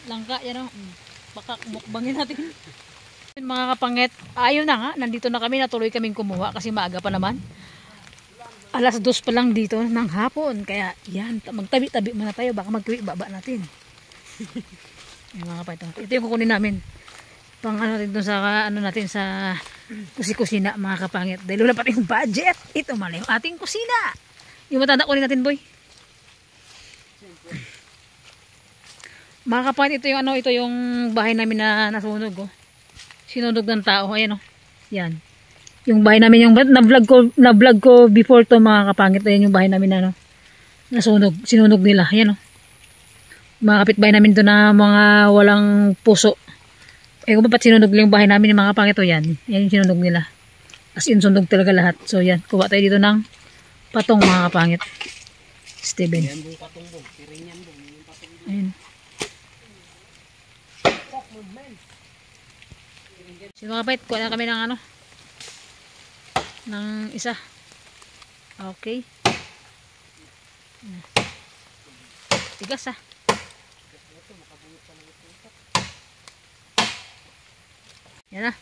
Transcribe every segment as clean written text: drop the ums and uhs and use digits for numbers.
Langka, yan o. Baka mukbangin natin. Mga kapangit, ayun na nga, nandito na kami, natuloy kaming kumuha kasi maaga pa naman. Alas 2 pa lang dito ng hapon. Kaya yan, magtabi-tabi muna tayo, baka magtuwi-baba natin. Yan mga kapangit, ito yung kukunin namin. Pang ano natin sa ano natin sa kusina mga kapangit. Dahil wala pa tayong budget. Ito mali yung ating kusina. Yung matanda kunin natin, boy. Mga kapangit, ito yung ano, ito yung bahay namin na nasunog, oh. Sinunog ng tao, ayan, oh. Yan. Yung bahay namin, yung na-vlog ko before to mga kapangit. Ayan yung bahay namin na ano, nasunog, sinunog nila. Ayan, oh. Mga kapitbahay namin doon na mga walang puso. Eh kung ba't sinunog yung bahay namin mga kapangit, oh, yan. Yan yung sinunog nila. As in, sunog talaga lahat. So yan, kuha tayo dito ng patong mga kapangit. Steven. Ayan bong patong bong. Ayan. So mga kapangit, kuha na kami ng ano, ng isa. Okay. Tigas ah. Yan na.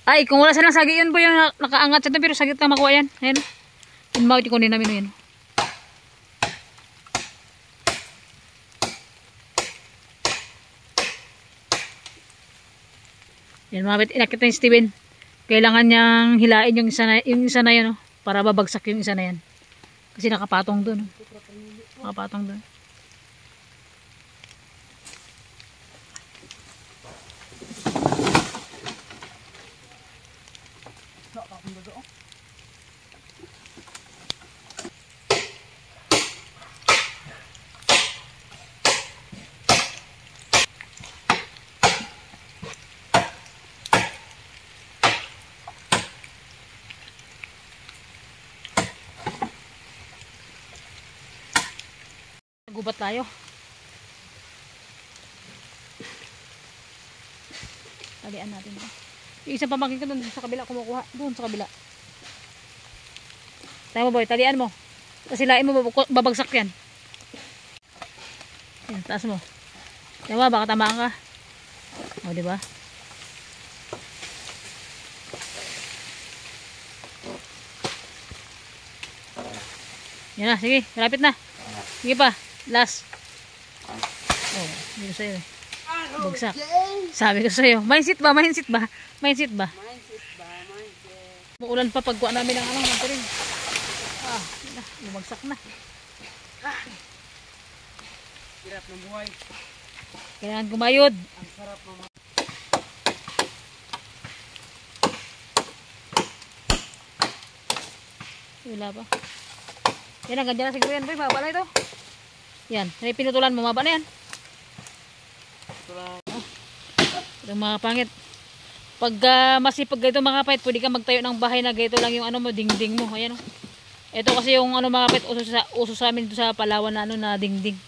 Ay, kung wala silang sagi yun po yung nakaangat siya, pero sagit na makuha yan. Ayan. Inmawit yung kunin namin yun. Yan mga kapit, inakit na yung Steven. Kailangan niyang hilain yung isa na yan, oh, para babagsak yung isa na yan. Kasi nakapatong dun. Oh. Nakapatong dun. Gubat tayo. Talian natin ito. Yung isang pamangkin ko doon sa kabila kumukuha. Doon sa kabila. Tayo mo boy, talian mo. Kasi lain mo babagsak yan. Yan, taas mo. Tayo ba, baka tamaan ka. O, diba? Yan na, sige, malapit na. Sige pa. Last. Oh, dito sa'yo eh. Bagsak. Sabi ko sa'yo. Mindset ba? Mindset ba? Mindset ba? Mindset ba? Mindset. Muulan pa pagkuha namin ng ano. Rin. Ah, lumagsak na. Hirap ng buhay. Kailangan gumayod. Ang sarap naman. Wala pa. Yan ang ganda na siguro yan. Mababa na ito. Yan, may pinutulan mo, maba na yan. Ito mga pangit. Pag masipag ganito mga kapit, pwede ka magtayo ng bahay na ganito lang yung ano mo, dingding mo. Ayan o. Ito kasi yung ano mga kapit, uso sa amin dito sa Palawan na ano na dingding.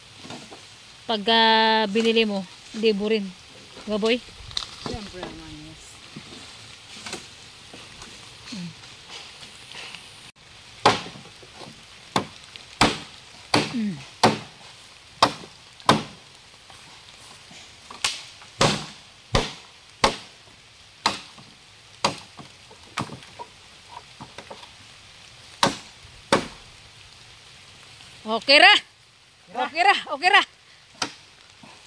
Pag binili mo, libo rin. Diba boy? Siyempre naman, yes. Okay ra. Okay ra. Okay ra.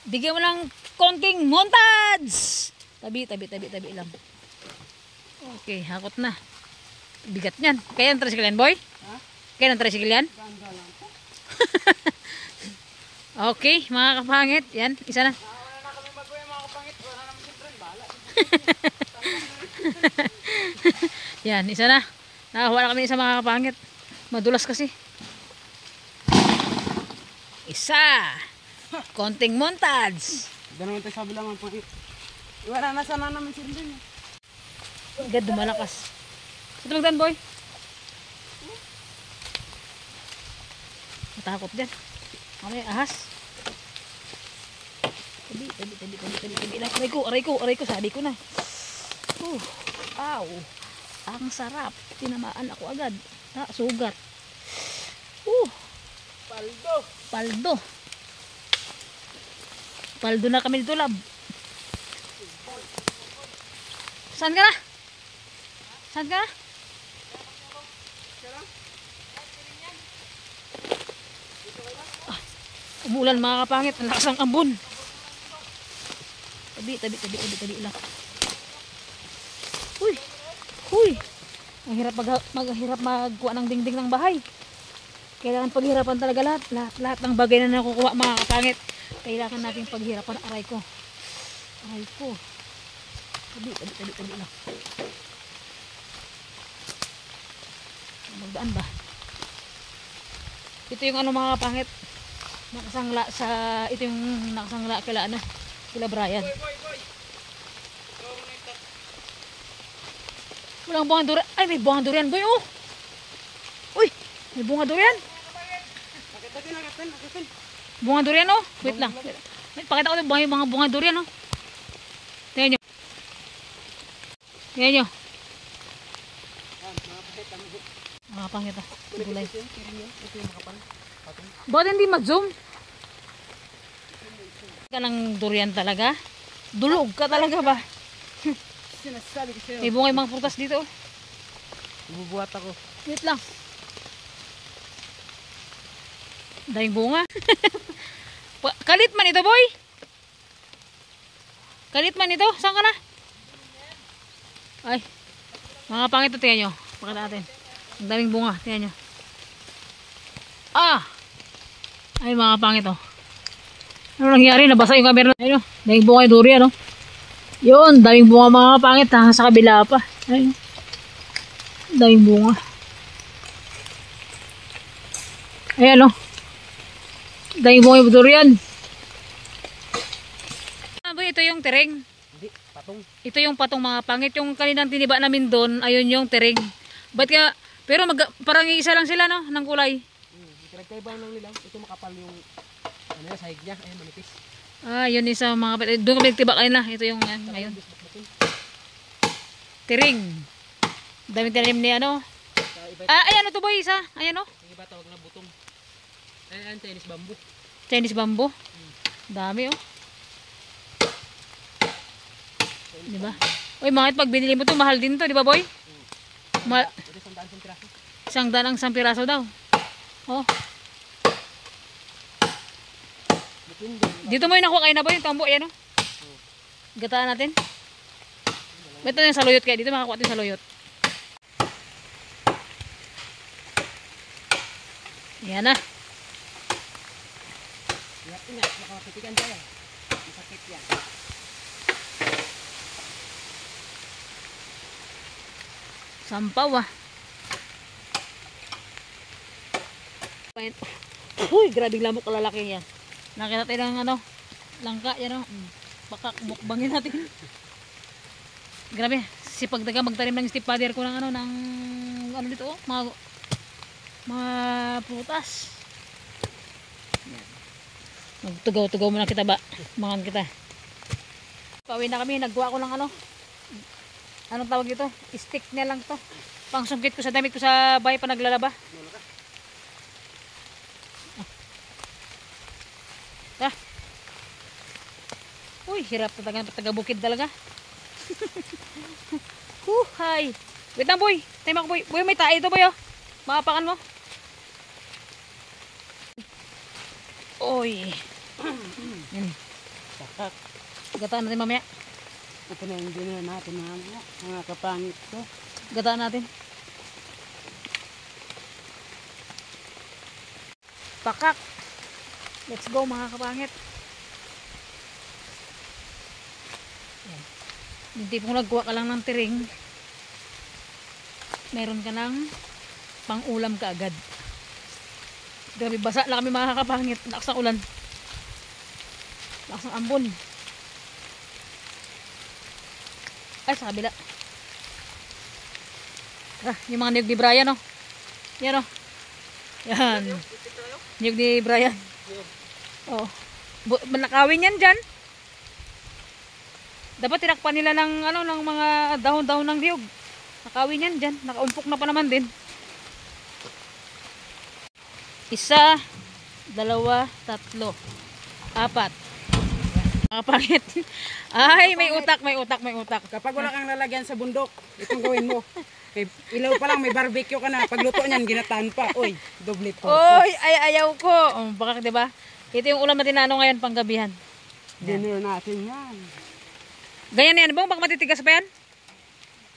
Bigyan mo ng konting montage. Tabi lang. Okay, hakot na. Bigat niyan. Kaya ang tricycle yan, boy? Ha? Kaya ang tricycle yan? Ganda lang. Okay, mga kapangit. Yan, isa na. Wala na kami mag-uwi, mga kapangit. Wala naman siyempre. Bala. Yan, isa na. Nakakuha na kami isa mga kapangit. Madulas kasi. Isa. Konting montage. Gano'n naman tayo sabi lang ang pangit. Iwala na sana namin sila din. Agad dumalakas. Ito magdan boy. Matakot din. Ano yung ahas? Tabi lang. Aray ko. Sabi ko na. Ow. Ang sarap. Tinamaan ako agad. Sugat. Paldo. Paldo na kami dito, lab. Saan ka na? Saan ka na? Ah, umulan mga kapangit. Ang lakas ng ambon. Tabi lang. Uy! Uy! Ang hirap magkuha ng dingding ng bahay. Kailangan paghirapan talaga lahat ng bagay na nakukuha mga kapangit. Kailangan natin paghirapan. Aray ko. Tabi lang. Magdaan ba? Ito yung ano mga kapangit. Nakasangla sa, ito yung nakasangla kila Brian. Walang bunga durian. Ay, may bunga durian boy, oh. Uy, may bunga durian. Bunga durian, oh. Wait lang. Pakita ko yung mga bunga durian, oh. Tingnan nyo. Tingnan nyo. Mga pangit, ah. Gulay. Bakit hindi mag-zoom? Ka ng durian talaga? Dulog ka talaga ba? Sinasabi ko sa'yo. May bunga yung mga prutas dito, oh. Bubuhat ako. Wait lang. Daming bunga. Kalit man ito, boy. Kalit man ito. Saan ka na? Ay. Mga pangit ito, tingnan nyo. Pakita natin. Ang daming bunga. Tingnan nyo. Ah! Ay, mga pangit, oh. Ano nangyari? Nabasa yung camera. Ayun, oh. Daming bunga yung durian, oh. Yun. Daming bunga mga pangit, ha. Sa kabila pa. Ayun. Daming bunga. Ayan, oh. Daming bunga yung durian. Ito yung tereng. Hindi, patong. Ito yung patong mga pangit. Yung kaninang tiniba namin doon, ayun yung tereng. Ba't kaya, pero parang isa lang sila, no? Ng kulay. Pinagkaibahan lang nila. Ito makapal yung sahig niya. Ayan, manipis. Ah, yun isa mga doon kami nagtiba kayo na. Ito yung ngayon. Tereng. Daming talim ni ano. Ayan o to boy, isa. Ayan o. Yung iba tawag na butong. Ayan, Chinese bamboo. Chinese bamboo. Dami o. Diba? Uy, mga pag binili mo to, mahal din to, di ba boy? Mahal. Ito, 100 ang piraso. 100 ang 1 piraso daw. Oh. Dito mo yung nakuha kayo na boy, yung tambo, ayan o. Gataan natin. Ito yung saluyot kaya, dito makakuha natin saluyot. Yan na. Ingat, makapitikan tayo. Masakit yan. Sampaw ah. Uy, grabing lamok kalalaki yan. Nakita tayo ng ano, langka yan o. Baka mukbangin natin. Grabe, sipag daga magtanim ng stepfather ko ng ano, ng ano dito oh, mga prutas. Yan. Magtugaw-tugaw muna kita ba? Mangan kita. Pauwi na kami, naggawa ko ng ano. Anong tawag dito? Stick na lang to. Pangsungkit ko sa damit ko sa bahay pa naglalaba. Ah. Uy, hirap talaga taga-bukid talaga. Huhay. Wait lang boy. Time ako boy. Boy, may tae ito boy oh. Makapakan mo. Oy. Yan. Gataan natin mamaya. Ito na yung dinner natin mga kapangit ko. Gataan natin. Pakak. Let's go mga kapangit. Yan. Yung tipong nagkuha ka lang ng tiring, meron ka ng pang-ulam ka agad. Grabe, basa lang kami mga kapangit. Lakas ng ulan. Lakas ng ambon. Ay, sa kabila. Yung mga niyog ni Brian, oh. Yan, oh. Yan. Niyog ni Brian. Oh. Nakawin yan dyan. Dapat tinakpan nila ng, ano, ng mga dahon-dahon ng niyog. Nakawin yan dyan. Nakaumpok na pa naman din. 1, 2, 3, 4. Mga pangit. Ay, may utak, may utak, may utak. Kapag wala kang lalagyan sa bundok, itong gawin mo. May ilaw pa lang, may barbecue ka na. Pagluto niyan, ginataan pa. Uy, doble po. Oy, ay ayaw ko. Baka, 'di ba? Ito yung ulam natin na ano ngayon panggabihan. Dinner natin yan. Ganyan yan, bang baka matitigas pa yan?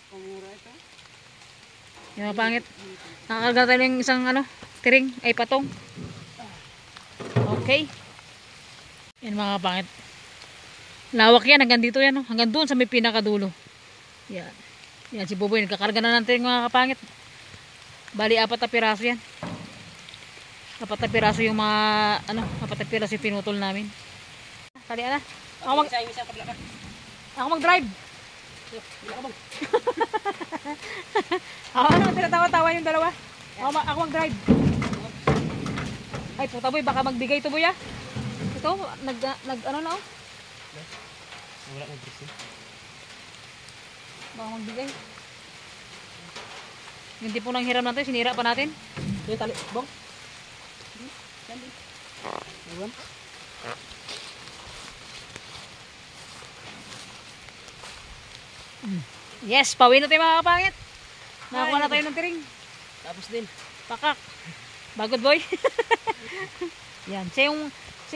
Pangura ito. Yung mga pangit. Nakakarga tayo ng isang ano, tiring, ay patong. Okay. Yan mga pangit. Lawak yan, hanggang dito yan. No? Hanggang doon sa may pinakadulo. Yan. Yan si Buboy, nagkakarga na ng tiring mga kapangit. Bali, 4 na piraso yan. 4 na piraso yung mga, ano, 4 na piraso yung pinutol namin. Kalian na. Ako mag-drive. Ako naman tinatawa-tawa yung dalawa. Ako mag-drive. Ay, puta boy, baka magbigay ito boy ah. Ito, ano na oh. Wala nang dressing. Baka magbigay. Yung tipo ng hiram natin, sinira pa natin. Yung tali, bong. Yan din. Ewan. Yes, pauwi na tayo mga kapangit. Nakakuha na tayo ng tiring. Tapos din. Pakak. Bagod boy. Yan, siya yung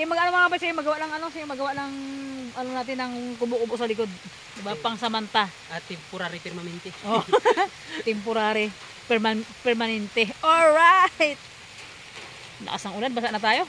mag-ano mga ba, siya yung magawa lang ano, siya yung magawa lang ano natin ng kubo-kubo sa likod. Diba? Pang samanta. At temporary permanente. Oh. Temporary permanente. Alright. Lakas ng ulan, basa na tayo.